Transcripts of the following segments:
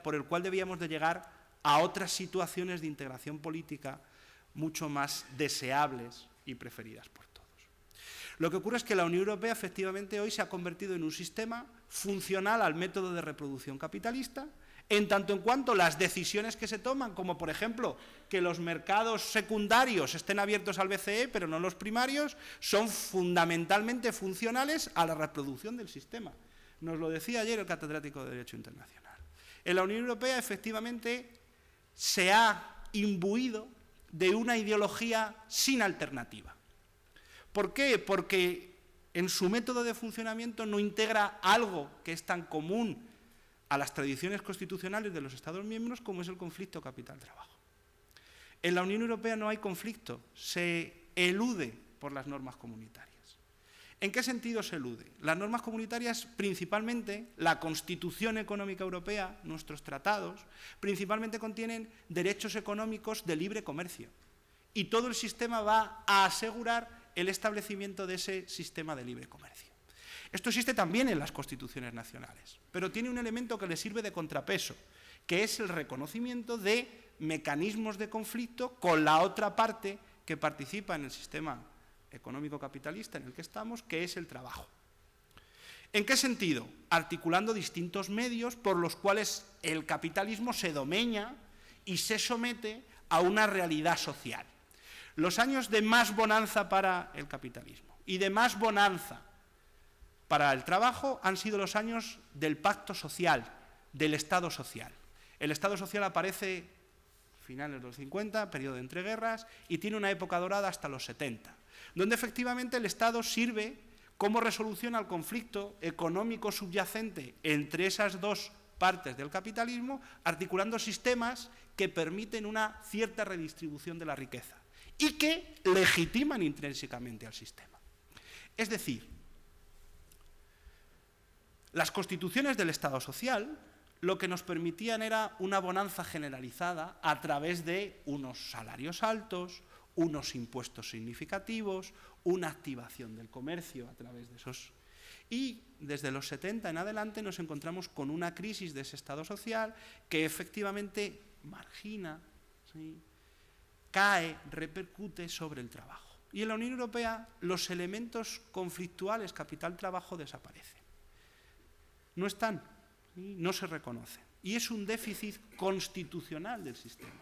por el cual debíamos de llegar a otras situaciones de integración política mucho más deseables y preferidas por todos. Lo que ocurre es que la Unión Europea efectivamente hoy se ha convertido en un sistema funcional al método de reproducción capitalista, en tanto en cuanto las decisiones que se toman, como por ejemplo que los mercados secundarios estén abiertos al BCE, pero no los primarios, son fundamentalmente funcionales a la reproducción del sistema. Nos lo decía ayer el catedrático de Derecho Internacional. En la Unión Europea efectivamente se ha imbuido de una ideología sin alternativa. ¿Por qué? Porque en su método de funcionamiento no integra algo que es tan común a las tradiciones constitucionales de los Estados miembros como es el conflicto capital-trabajo. En la Unión Europea no hay conflicto, se elude por las normas comunitarias. ¿En qué sentido se elude? Las normas comunitarias, principalmente, la Constitución Económica Europea, nuestros tratados, principalmente contienen derechos económicos de libre comercio. Y todo el sistema va a asegurar el establecimiento de ese sistema de libre comercio. Esto existe también en las constituciones nacionales, pero tiene un elemento que le sirve de contrapeso, que es el reconocimiento de mecanismos de conflicto con la otra parte que participa en el sistema económico capitalista en el que estamos, que es el trabajo. ¿En qué sentido? Articulando distintos medios por los cuales el capitalismo se domeña y se somete a una realidad social. Los años de más bonanza para el capitalismo y de más bonanza para el trabajo han sido los años del pacto social, del Estado social. El Estado social aparece a finales de los 50, periodo de entreguerras, y tiene una época dorada hasta los 70, donde efectivamente el Estado sirve como resolución al conflicto económico subyacente entre esas dos partes del capitalismo, articulando sistemas que permiten una cierta redistribución de la riqueza y que legitiman intrínsecamente al sistema. Es decir, las constituciones del Estado social lo que nos permitían era una bonanza generalizada a través de unos salarios altos, unos impuestos significativos, una activación del comercio a través de esos. Y desde los 70 en adelante nos encontramos con una crisis de ese Estado social que efectivamente margina, ¿sí?, cae, repercute sobre el trabajo. Y en la Unión Europea los elementos conflictuales capital-trabajo desaparecen. No están, ¿sí?, no se reconocen. Y es un déficit constitucional del sistema.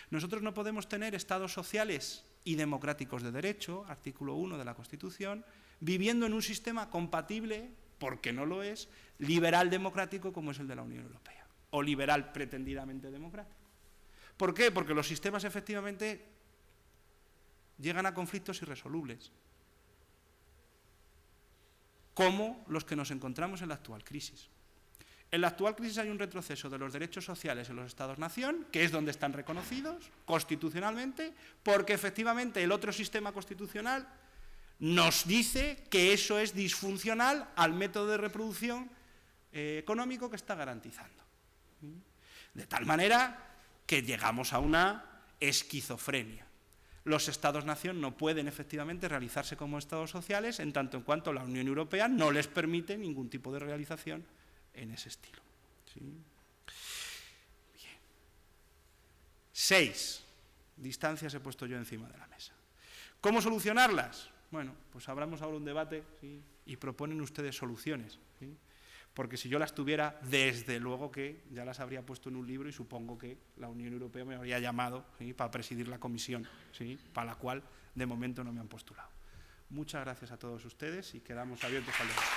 Nosotros no podemos tener estados sociales y democráticos de derecho, artículo 1 de la Constitución, viviendo en un sistema compatible, porque no lo es, liberal democrático como es el de la Unión Europea, o liberal pretendidamente democrático. ¿Por qué? Porque los sistemas efectivamente llegan a conflictos irresolubles, como los que nos encontramos en la actual crisis. En la actual crisis hay un retroceso de los derechos sociales en los Estados-nación, que es donde están reconocidos constitucionalmente, porque efectivamente el otro sistema constitucional nos dice que eso es disfuncional al método de reproducción económico que está garantizando. De tal manera que llegamos a una esquizofrenia. Los Estados-nación no pueden efectivamente realizarse como Estados sociales en tanto en cuanto la Unión Europea no les permite ningún tipo de realización en ese estilo. ¿Sí? Bien. 6 distancias he puesto yo encima de la mesa. ¿Cómo solucionarlas? Bueno, pues abramos ahora un debate, ¿sí?, y proponen ustedes soluciones, ¿sí?, porque si yo las tuviera, desde luego que ya las habría puesto en un libro y supongo que la Unión Europea me habría llamado, ¿sí?, para presidir la comisión, ¿sí?, para la cual de momento no me han postulado. Muchas gracias a todos ustedes y quedamos abiertos al debate.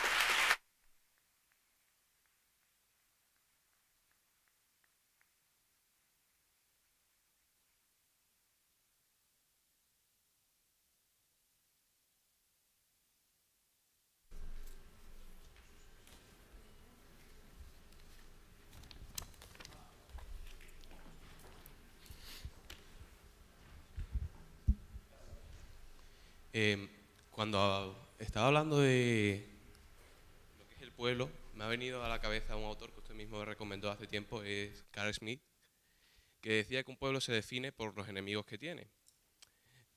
Cuando estaba hablando de lo que es el pueblo, me ha venido a la cabeza un autor que usted mismo me recomendó hace tiempo, es Carl Schmitt, que decía que un pueblo se define por los enemigos que tiene.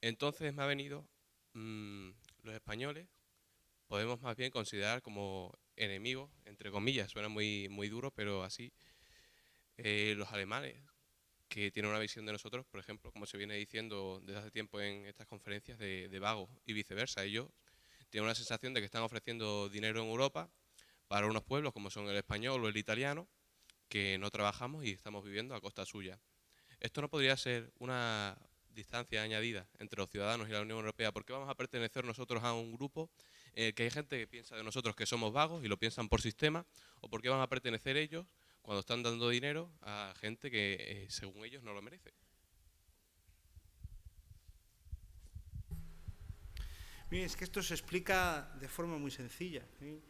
Entonces me ha venido, los españoles podemos más bien considerar como enemigos, entre comillas, suena muy, muy duro, pero así, los alemanes, que tienen una visión de nosotros, por ejemplo, como se viene diciendo desde hace tiempo en estas conferencias, de vagos y viceversa. Ellos tienen una sensación de que están ofreciendo dinero en Europa para unos pueblos como son el español o el italiano, que no trabajamos y estamos viviendo a costa suya. ¿Esto no podría ser una distancia añadida entre los ciudadanos y la Unión Europea? ¿Por qué vamos a pertenecer nosotros a un grupo que hay gente que piensa de nosotros que somos vagos y lo piensan por sistema? ¿O por qué van a pertenecer ellos cuando están dando dinero a gente que, según ellos, no lo merece? Bien, es que esto se explica de forma muy sencilla, ¿sí?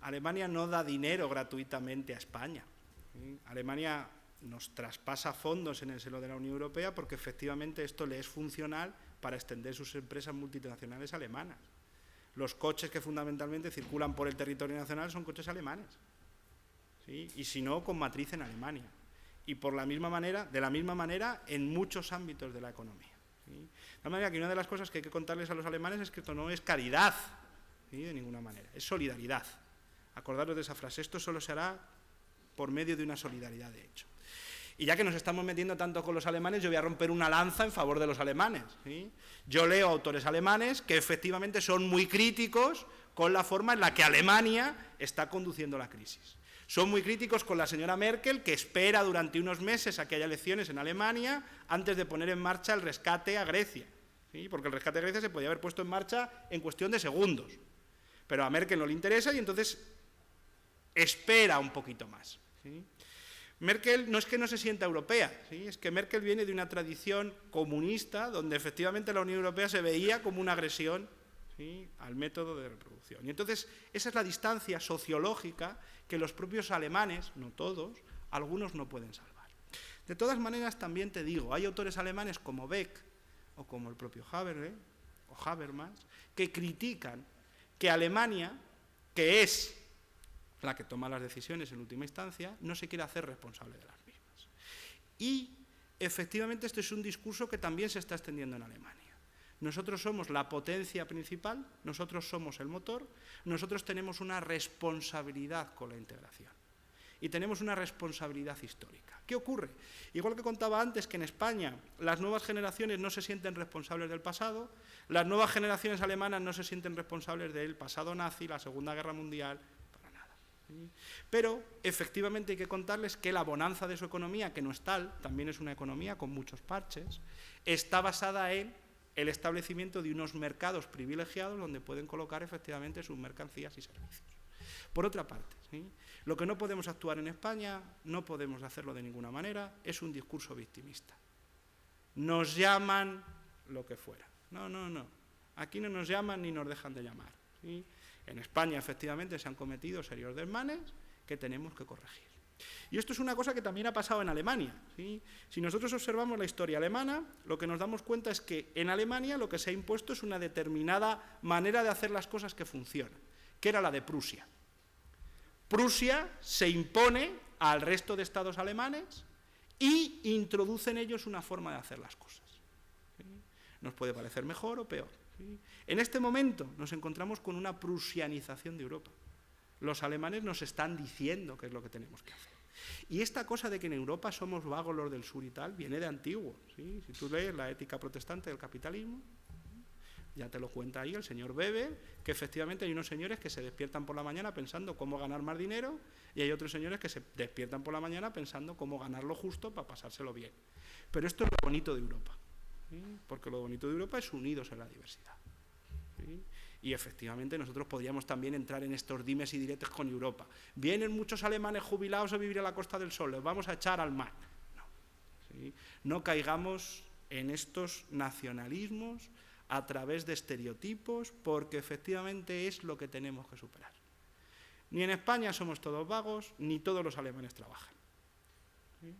Alemania no da dinero gratuitamente a España, ¿sí? Alemania nos traspasa fondos en el seno de la Unión Europea porque efectivamente esto le es funcional para extender sus empresas multinacionales alemanas. Los coches que fundamentalmente circulan por el territorio nacional son coches alemanes, ¿sí? Y si no, con matriz en Alemania. Y de la misma manera en muchos ámbitos de la economía, ¿sí? De tal manera que una de las cosas que hay que contarles a los alemanes es que esto no es caridad, ¿sí? De ninguna manera, es solidaridad. Acordaros de esa frase, esto solo se hará por medio de una solidaridad de hecho. Y ya que nos estamos metiendo tanto con los alemanes, yo voy a romper una lanza en favor de los alemanes, ¿sí? Yo leo autores alemanes que efectivamente son muy críticos con la forma en la que Alemania está conduciendo la crisis. Son muy críticos con la señora Merkel, que espera durante unos meses a que haya elecciones en Alemania antes de poner en marcha el rescate a Grecia, ¿sí? Porque el rescate a Grecia se podía haber puesto en marcha en cuestión de segundos. Pero a Merkel no le interesa y entonces espera un poquito más, ¿sí? Merkel no es que no se sienta europea, ¿sí? Es que Merkel viene de una tradición comunista donde efectivamente la Unión Europea se veía como una agresión, ¿sí?, al método de reproducción. Y entonces esa es la distancia sociológica que los propios alemanes, no todos, algunos no pueden salvar. De todas maneras, también te digo, hay autores alemanes como Beck o como el propio Habermas que critican que Alemania, que es la que toma las decisiones en última instancia, no se quiere hacer responsable de las mismas. Y efectivamente este es un discurso que también se está extendiendo en Alemania. Nosotros somos la potencia principal, nosotros somos el motor, nosotros tenemos una responsabilidad con la integración y tenemos una responsabilidad histórica. ¿Qué ocurre? Igual que contaba antes que en España las nuevas generaciones no se sienten responsables del pasado, las nuevas generaciones alemanas no se sienten responsables del pasado nazi, la Segunda Guerra Mundial, para nada, ¿sí? Pero efectivamente hay que contarles que la bonanza de su economía, que no es tal, también es una economía con muchos parches, está basada en el establecimiento de unos mercados privilegiados donde pueden colocar efectivamente sus mercancías y servicios. Por otra parte, ¿sí?, lo que no podemos actuar en España, no podemos hacerlo de ninguna manera, es un discurso victimista. Nos llaman lo que fuera. No, no, no. Aquí no nos llaman ni nos dejan de llamar, ¿sí? En España, efectivamente, se han cometido serios desmanes que tenemos que corregir. Y esto es una cosa que también ha pasado en Alemania, ¿sí? Si nosotros observamos la historia alemana, lo que nos damos cuenta es que en Alemania lo que se ha impuesto es una determinada manera de hacer las cosas que funciona, que era la de Prusia. Prusia se impone al resto de estados alemanes y introduce en ellos una forma de hacer las cosas, ¿sí? Nos puede parecer mejor o peor, ¿sí? En este momento nos encontramos con una prusianización de Europa. Los alemanes nos están diciendo qué es lo que tenemos que hacer. Y esta cosa de que en Europa somos vagos los del sur y tal, viene de antiguo, ¿sí? Si tú lees la ética protestante del capitalismo, ya te lo cuenta ahí el señor Weber, que efectivamente hay unos señores que se despiertan por la mañana pensando cómo ganar más dinero y hay otros señores que se despiertan por la mañana pensando cómo ganar lo justo para pasárselo bien. Pero esto es lo bonito de Europa, ¿sí? Porque lo bonito de Europa es unidos en la diversidad, ¿sí? Y efectivamente nosotros podríamos también entrar en estos dimes y diretes con Europa. Vienen muchos alemanes jubilados a vivir a la Costa del Sol, les vamos a echar al mar. No, ¿sí? No caigamos en estos nacionalismos a través de estereotipos, porque efectivamente es lo que tenemos que superar. Ni en España somos todos vagos, ni todos los alemanes trabajan, ¿sí?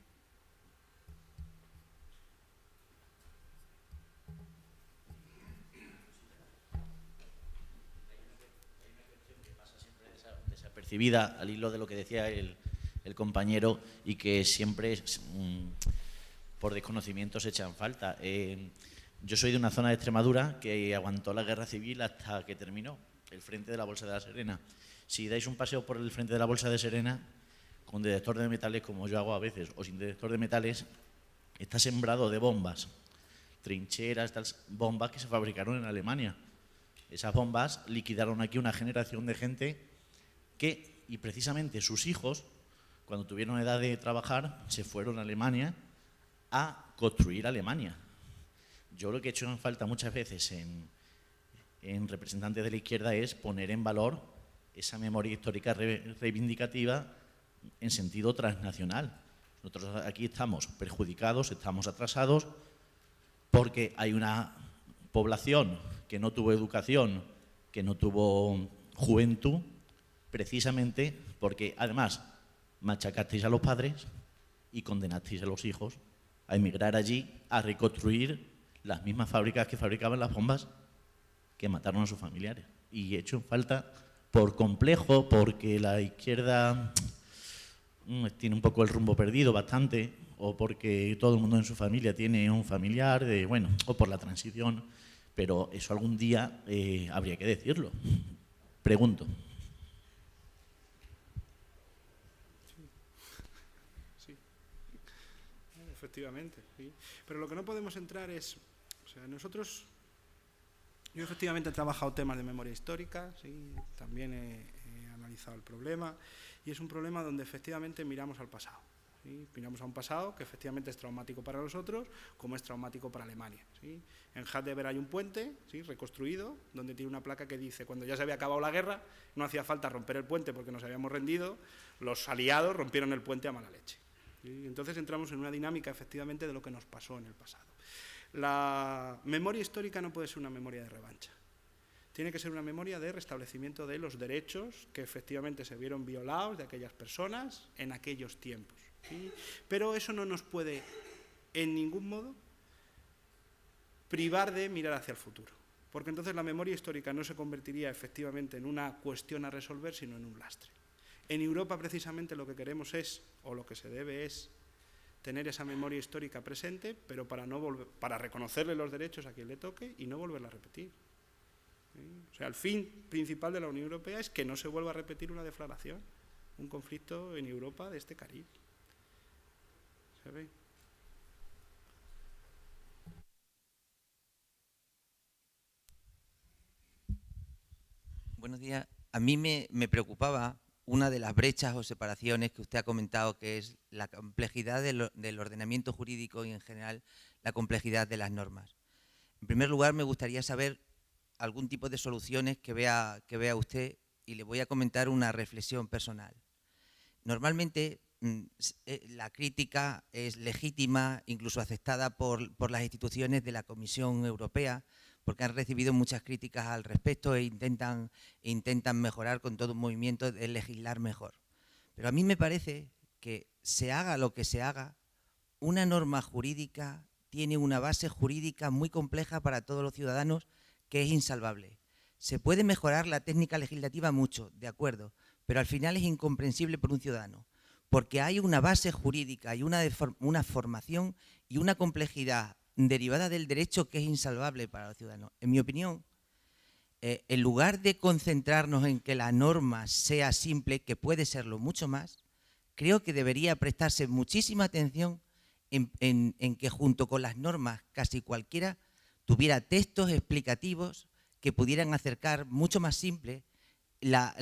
Percibida al hilo de lo que decía el compañero y que siempre por desconocimiento se echan falta. Yo soy de una zona de Extremadura que aguantó la guerra civil hasta que terminó, el frente de la Bolsa de la Serena. Si dais un paseo por el frente de la Bolsa de Serena, con detector de metales, como yo hago a veces, o sin detector de metales, está sembrado de bombas, trincheras, tal, bombas que se fabricaron en Alemania. Esas bombas liquidaron aquí una generación de gente que, y precisamente sus hijos, cuando tuvieron edad de trabajar, se fueron a Alemania a construir Alemania. Yo lo que he hecho en falta muchas veces en representantes de la izquierda es poner en valor esa memoria histórica reivindicativa en sentido transnacional. Nosotros aquí estamos perjudicados, estamos atrasados, porque hay una población que no tuvo educación, que no tuvo juventud, precisamente porque además machacasteis a los padres y condenasteis a los hijos a emigrar allí, a reconstruir las mismas fábricas que fabricaban las bombas que mataron a sus familiares. Y he hecho en falta, por complejo, porque la izquierda tiene un poco el rumbo perdido bastante, o porque todo el mundo en su familia tiene un familiar, bueno, o por la transición, pero eso algún día habría que decirlo. Pregunto. Sí. Efectivamente, sí. Pero lo que no podemos entrar es, o sea, yo efectivamente he trabajado temas de memoria histórica, ¿sí? También he analizado el problema, y es un problema donde efectivamente miramos al pasado, ¿sí? Miramos a un pasado que efectivamente es traumático para nosotros, como es traumático para Alemania, ¿sí? En Hadever hay un puente, ¿sí?, reconstruido, donde tiene una placa que dice: cuando ya se había acabado la guerra, no hacía falta romper el puente porque nos habíamos rendido, los aliados rompieron el puente a mala leche, ¿sí? Entonces entramos en una dinámica efectivamente de lo que nos pasó en el pasado. La memoria histórica no puede ser una memoria de revancha. Tiene que ser una memoria de restablecimiento de los derechos que efectivamente se vieron violados de aquellas personas en aquellos tiempos, ¿sí? Pero eso no nos puede en ningún modo privar de mirar hacia el futuro, porque entonces la memoria histórica no se convertiría efectivamente en una cuestión a resolver, sino en un lastre. En Europa precisamente lo que queremos es, o lo que se debe es, tener esa memoria histórica presente, pero para reconocerle los derechos a quien le toque y no volverla a repetir. ¿Sí? O sea, el fin principal de la Unión Europea es que no se vuelva a repetir una deflagración, un conflicto en Europa de este cariz. ¿Se ve? Buenos días. A mí me preocupaba una de las brechas o separaciones que usted ha comentado, que es la complejidad del ordenamiento jurídico y, en general, la complejidad de las normas. En primer lugar, me gustaría saber algún tipo de soluciones que vea usted, y le voy a comentar una reflexión personal. Normalmente, la crítica es legítima, incluso aceptada por las instituciones de la Comisión Europea, porque han recibido muchas críticas al respecto e intentan mejorar con todo un movimiento de legislar mejor. Pero a mí me parece que se haga lo que se haga, una norma jurídica tiene una base jurídica muy compleja para todos los ciudadanos que es insalvable. Se puede mejorar la técnica legislativa mucho, de acuerdo, pero al final es incomprensible por un ciudadano, porque hay una base jurídica y una formación y una complejidad derivada del derecho que es insalvable para los ciudadanos. En mi opinión, en lugar de concentrarnos en que la norma sea simple, que puede serlo mucho más, creo que debería prestarse muchísima atención en que junto con las normas casi cualquiera tuviera textos explicativos que pudieran acercar mucho más simple las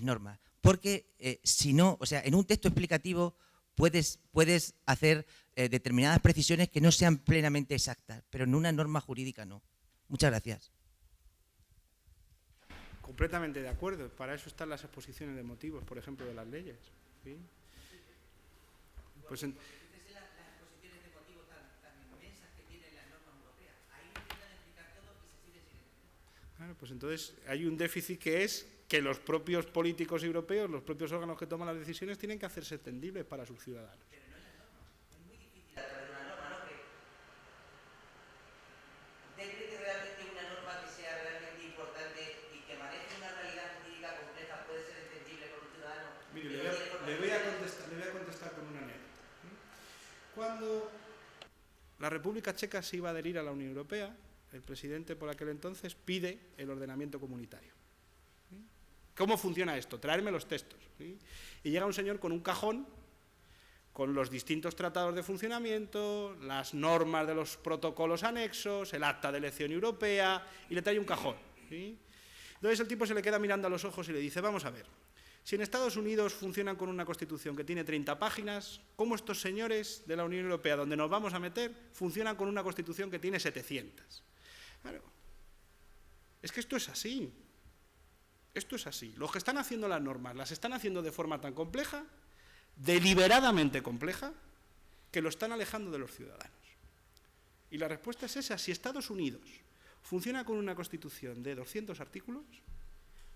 normas. Porque si no, o sea, en un texto explicativo puedes hacer determinadas precisiones que no sean plenamente exactas, pero en una norma jurídica no. Muchas gracias. Completamente de acuerdo. Para eso están las exposiciones de motivos, por ejemplo, de las leyes, ¿sí? Pues las exposiciones de motivos tan inmensas que tienen las normas europeas. Ahí intentan explicar todo y se sigue sin entender. Claro, pues entonces hay un déficit que es que los propios políticos europeos, los propios órganos que toman las decisiones, tienen que hacerse entendibles para sus ciudadanos. Pero no es la norma. Es muy difícil a través de una norma, ¿no cree? ¿Usted cree que realmente una norma que sea realmente importante y que maneje una realidad jurídica compleja puede ser entendible por un ciudadano? Mire, le voy a contestar con una anécdota. Cuando la República Checa se iba a adherir a la Unión Europea, el presidente por aquel entonces pide el ordenamiento comunitario. ¿Cómo funciona esto? Traerme los textos. ¿Sí? Y llega un señor con un cajón, con los distintos tratados de funcionamiento, las normas de los protocolos anexos, el acta de elección europea, y le trae un cajón. ¿Sí? Entonces el tipo se le queda mirando a los ojos y le dice, vamos a ver, si en Estados Unidos funcionan con una Constitución que tiene 30 páginas, ¿cómo estos señores de la Unión Europea, donde nos vamos a meter, funcionan con una Constitución que tiene 700? Claro, es que esto es así. Esto es así. Los que están haciendo las normas las están haciendo de forma tan compleja, deliberadamente compleja, que lo están alejando de los ciudadanos. Y la respuesta es esa. Si Estados Unidos funciona con una Constitución de 200 artículos,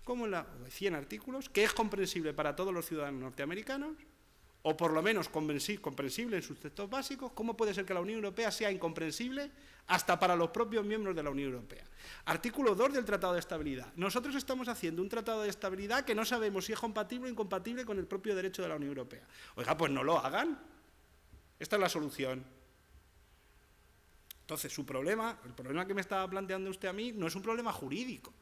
como de 100 artículos, que es comprensible para todos los ciudadanos norteamericanos, o por lo menos comprensible en sus textos básicos, ¿cómo puede ser que la Unión Europea sea incomprensible hasta para los propios miembros de la Unión Europea? Artículo 2 del Tratado de Estabilidad. Nosotros estamos haciendo un tratado de estabilidad que no sabemos si es compatible o incompatible con el propio derecho de la Unión Europea. Oiga, pues no lo hagan. Esta es la solución. Entonces, el problema que me estaba planteando usted a mí no es un problema jurídico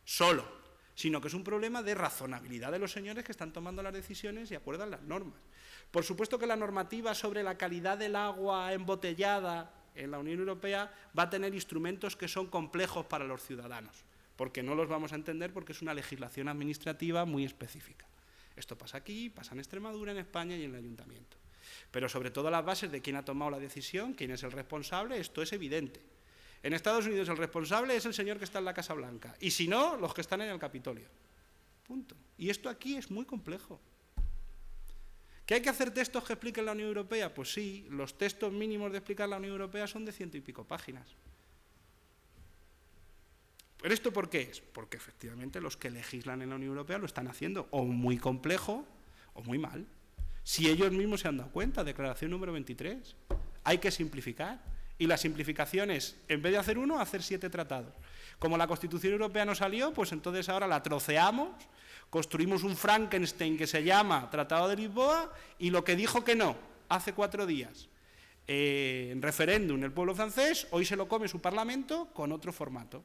solo, sino que es un problema de razonabilidad de los señores que están tomando las decisiones y acuerdan las normas. Por supuesto que la normativa sobre la calidad del agua embotellada en la Unión Europea va a tener instrumentos que son complejos para los ciudadanos, porque no los vamos a entender porque es una legislación administrativa muy específica. Esto pasa aquí, pasa en Extremadura, en España y en el Ayuntamiento. Pero sobre todo las bases de quién ha tomado la decisión, quién es el responsable, esto es evidente. En Estados Unidos el responsable es el señor que está en la Casa Blanca, y si no, los que están en el Capitolio. Punto. Y esto aquí es muy complejo. ¿Que hay que hacer textos que expliquen la Unión Europea? Pues sí, los textos mínimos de explicar la Unión Europea son de 100 y pico páginas. ¿Pero esto por qué es? Porque efectivamente los que legislan en la Unión Europea lo están haciendo o muy complejo o muy mal. Si ellos mismos se han dado cuenta, declaración número 23, hay que simplificar. Y la simplificación es, en vez de hacer uno, hacer 7 tratados. Como la Constitución Europea no salió, pues entonces ahora la troceamos, construimos un Frankenstein que se llama Tratado de Lisboa, y lo que dijo que no hace 4 días en referéndum el pueblo francés, hoy se lo come su Parlamento con otro formato.